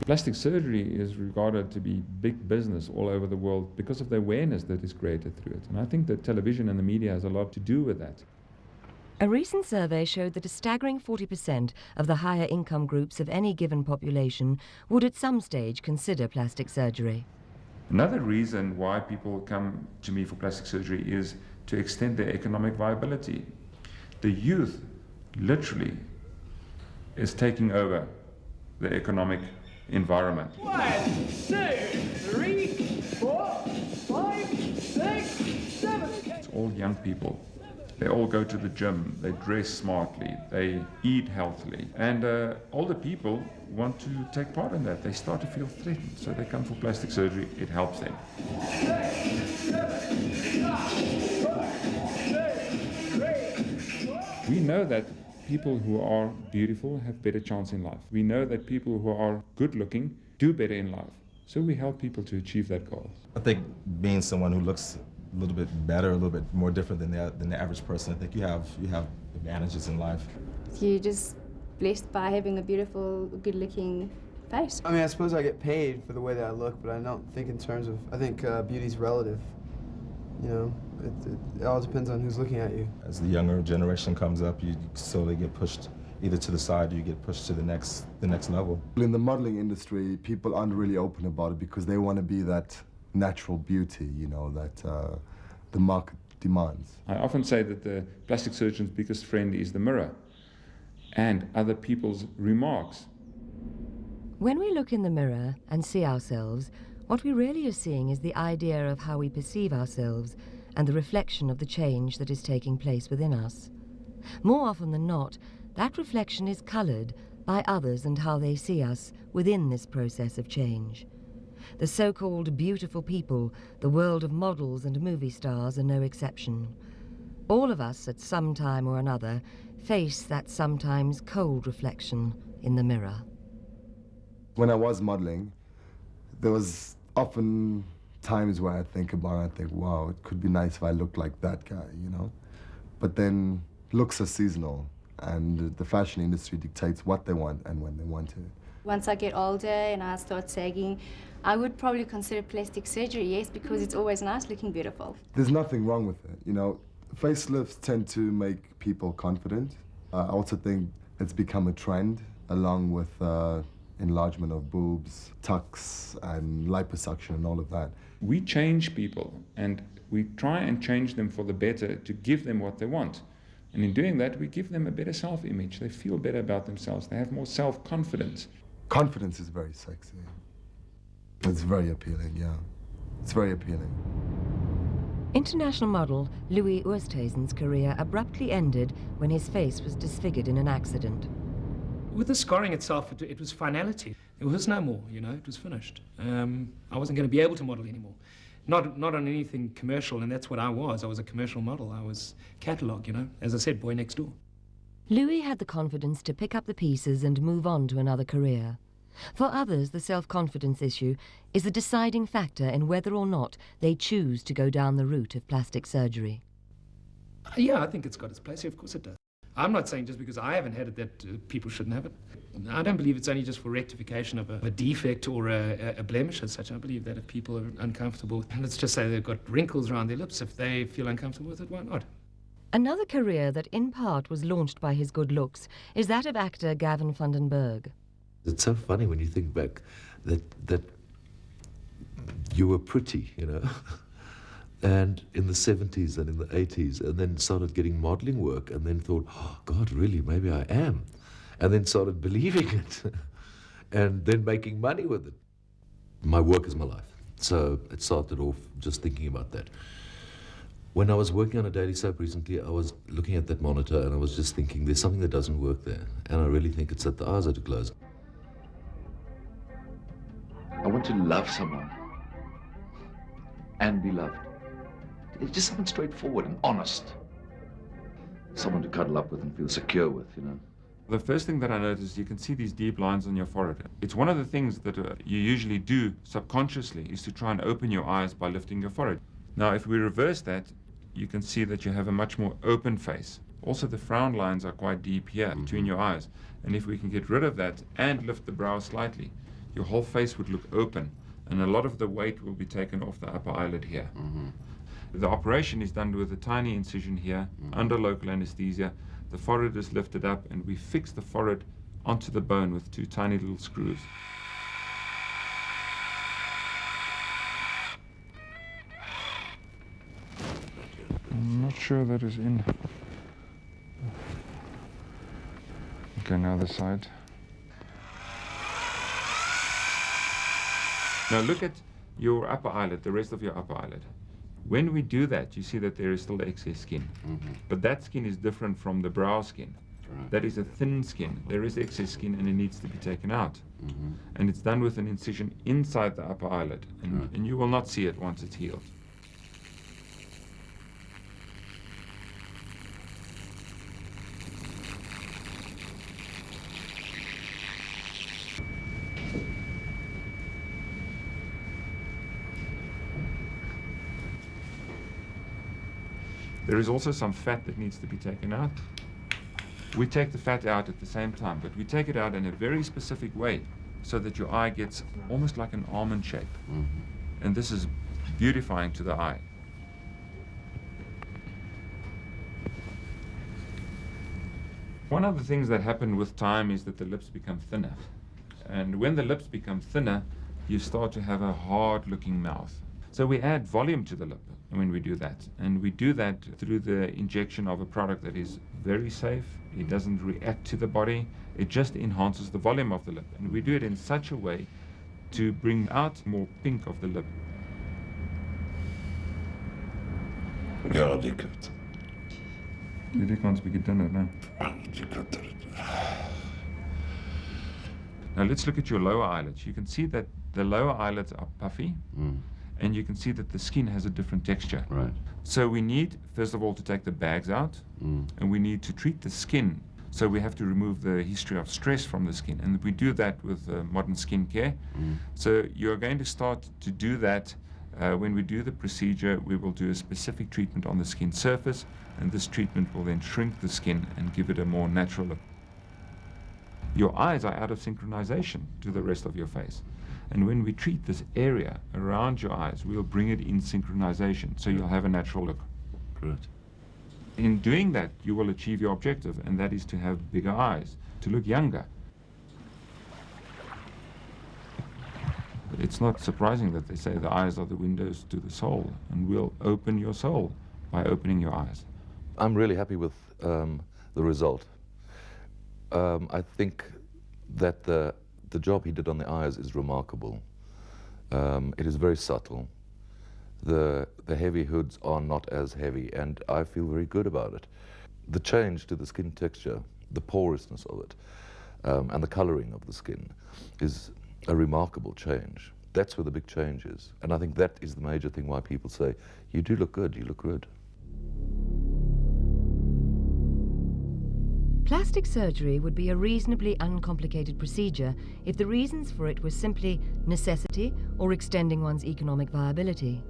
Plastic surgery is regarded to be big business all over the world because of the awareness that is created through it. And I think that television and the media has a lot to do with that. A recent survey showed that a staggering 40% of the higher income groups of any given population would at some stage consider plastic surgery. Another reason why people come to me for plastic surgery is to extend their economic viability. The youth literally is taking over the economic environment. 1, 2, 3, 4, 5, 6, 7. It's all young people. They all go to the gym, they dress smartly, they eat healthily. And older people want to take part in that. They start to feel threatened, so they come for plastic surgery. It helps them. 6, 7, 5, 4, 3. We know that people who are beautiful have better chance in life. We know that people who are good looking do better in life. So we help people to achieve that goal. I think being someone who looks a little bit better, a little bit more different than the average person, I think you have advantages in life. You're just blessed by having a beautiful, good-looking face. I mean, I suppose I get paid for the way that I look, but I don't think in terms of, I think beauty's relative. You know, it all depends on who's looking at you. As the younger generation comes up, you slowly get pushed either to the side or you get pushed to the next level. In the modeling industry, people aren't really open about it because they want to be that natural beauty, you know, that the market demands. I often say that the plastic surgeon's biggest friend is the mirror and other people's remarks. When we look in the mirror and see ourselves, what we really are seeing is the idea of how we perceive ourselves and the reflection of the change that is taking place within us. More often than not, that reflection is coloured by others and how they see us within this process of change. The so-called beautiful people, the world of models and movie stars, are no exception. All of us, at some time or another, face that sometimes cold reflection in the mirror. When I was modeling, there was often times where I think about it, I think, wow, it could be nice if I looked like that guy, you know? But then looks are seasonal, and the fashion industry dictates what they want and when they want it. Once I get older and I start sagging, I would probably consider plastic surgery, yes, because it's always nice looking beautiful. There's nothing wrong with it, you know? Facelifts tend to make people confident. I also think it's become a trend, along with enlargement of boobs, tucks, and liposuction and all of that. We change people, and we try and change them for the better to give them what they want. And in doing that, we give them a better self-image. They feel better about themselves. They have more self-confidence. Confidence is very sexy. It's very appealing, yeah. It's very appealing. International model Louis Oosthuizen's career abruptly ended when his face was disfigured in an accident. With the scarring itself, it was finality. There was no more, you know, it was finished. I wasn't going to be able to model anymore. Not on anything commercial, and that's what I was. I was a commercial model. I was catalogue, you know, as I said, boy next door. Louis had the confidence to pick up the pieces and move on to another career. For others, the self-confidence issue is the deciding factor in whether or not they choose to go down the route of plastic surgery. Yeah, I think it's got its place. Of course it does. I'm not saying just because I haven't had it that people shouldn't have it. I don't believe it's only just for rectification of a defect or a blemish as such. I believe that if people are uncomfortable, let's just say they've got wrinkles around their lips, if they feel uncomfortable with it, why not? Another career that in part was launched by his good looks is that of actor Gavin van den Berg. It's so funny when you think back that you were pretty, you know, and in the 70s and in the 80s, and then started getting modeling work, and then thought, oh, God, really, maybe I am. And then started believing it, and then making money with it. My work is my life, so it started off just thinking about that. When I was working on a daily soap recently, I was looking at that monitor, and I was just thinking, there's something that doesn't work there, and I really think it's that the eyes are too closed. I want to love someone and be loved. It's just someone straightforward and honest. Someone to cuddle up with and feel secure with, you know. The first thing that I noticed, you can see these deep lines on your forehead. It's one of the things that you usually do subconsciously, is to try and open your eyes by lifting your forehead. Now, if we reverse that, you can see that you have a much more open face. Also, the frown lines are quite deep here between your eyes. And if we can get rid of that and lift the brow slightly, your whole face would look open, and a lot of the weight will be taken off the upper eyelid here. The operation is done with a tiny incision here, under local anesthesia. The forehead is lifted up, and we fix the forehead onto the bone with 2 tiny little screws. I'm not sure that is in. Okay, now the side. Now look at your upper eyelid, the rest of your upper eyelid. When we do that, you see that there is still excess skin. But that skin is different from the brow skin. That is a thin skin. There is excess skin and it needs to be taken out. And it's done with an incision inside the upper eyelid. And you will not see it once it's healed. There is also some fat that needs to be taken out. We take the fat out at the same time, but we take it out in a very specific way so that your eye gets almost like an almond shape. And this is beautifying to the eye. One of the things that happen with time is that the lips become thinner. And when the lips become thinner, you start to have a hard-looking mouth. So we add volume to the lip when we do that. And we do that through the injection of a product that is very safe. It doesn't react to the body. It just enhances the volume of the lip. And we do it in such a way to bring out more pink of the lip. Ja, die komt. Die kans begint dinner now. Now let's look at your lower eyelids. You can see that the lower eyelids are puffy. And you can see that the skin has a different texture. Right. So we need, first of all, to take the bags out, and we need to treat the skin. So we have to remove the history of stress from the skin, and we do that with modern skin care. So you're going to start to do that when we do the procedure. We will do a specific treatment on the skin surface, and this treatment will then shrink the skin and give it a more natural look. Your eyes are out of synchronization to the rest of your face. And when we treat this area around your eyes, we'll bring it in synchronization, so you'll have a natural look. Good. In doing that, you will achieve your objective, and that is to have bigger eyes, to look younger. It's not surprising that they say the eyes are the windows to the soul, and we'll open your soul by opening your eyes. I'm really happy with the result. I think that the job he did on the eyes is remarkable. It is very subtle. The heavy hoods are not as heavy, and I feel very good about it. The change to the skin texture, the porousness of it, and the coloring of the skin is a remarkable change. That's where the big change is. And I think that is the major thing why people say, you do look good, you look good. Plastic surgery would be a reasonably uncomplicated procedure if the reasons for it were simply necessity or extending one's economic viability.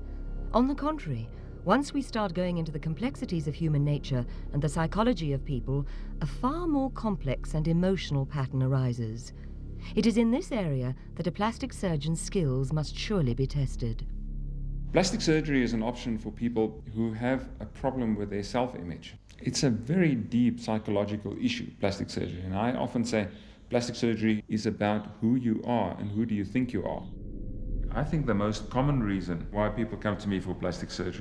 On the contrary, once we start going into the complexities of human nature and the psychology of people, a far more complex and emotional pattern arises. It is in this area that a plastic surgeon's skills must surely be tested. Plastic surgery is an option for people who have a problem with their self-image. It's a very deep psychological issue, plastic surgery. And I often say plastic surgery is about who you are and who do you think you are. I think the most common reason why people come to me for plastic surgery